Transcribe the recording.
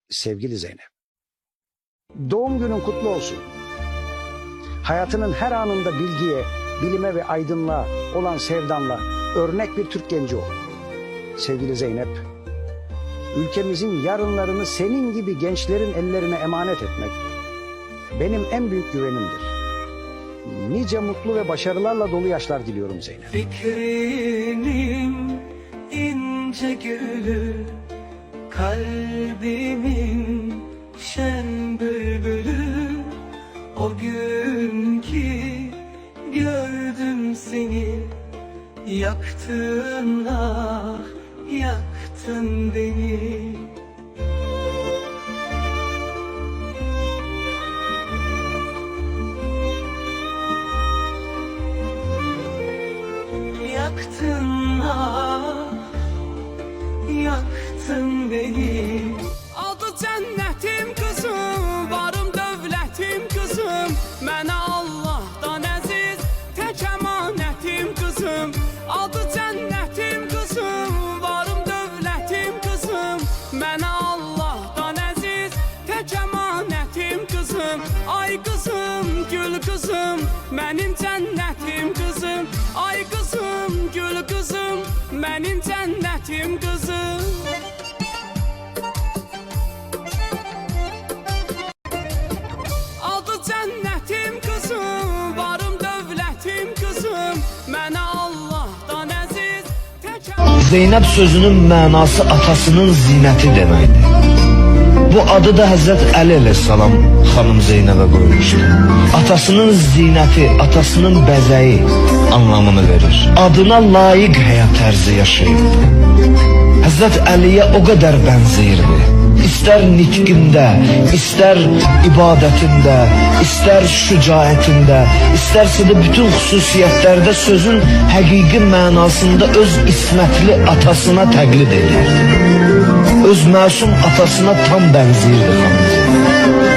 Sevgili Zeynep, doğum günün kutlu olsun. Hayatının her anında bilgiye, bilime ve aydınlığa olan sevdanla örnek bir Türk genci ol. Sevgili Zeynep, ülkemizin yarınlarını senin gibi gençlerin ellerine emanet etmek benim en büyük güvenimdir. Nice mutlu ve başarılarla dolu yaşlar diliyorum Zeynep. Fikrinin ince gülü, kalbimin şen bülbülü. O gün ki gördüm seni, yaktın ah, yaktın beni. Yaktın ah, yaktın beni. Adı cənnətim qızım, varım dövlətim qızım, mənə Allahdan əziz, tək əmanətim qızım. Adı cənnətim qızım, varım dövlətim qızım, mənə Allahdan əziz, tək əmanətim qızım. Ay qızım, gül qızım, mənim cənnətim qızım. Ay qızım, gül qızım, mənim cənnətim qızım. Adı cənnətim qızım, varım dövlətim qızım, mənə Allahdan əziz, tək Zeynep sözünün mənası atasının zinəti deməkdir. Bu adı da Həzrət Əli əleyhissalam xanım Zeynəbə qoymuşdu. Atasının zinəti, atasının bəzəyi anlamını verir. Adına layiq həyat tərzi yaşayıb. Həzrət Əliyə o qədər bənzəyirdi. İstər nitqində, istər ibadətində, istər şücaətində, istərsə də bütün xüsusiyyətlərdə sözün həqiqi mənasında öz ismətli atasına təqlid edirdi. Öz məsum atasına tam bənzəyirdi xanım Zeynəb.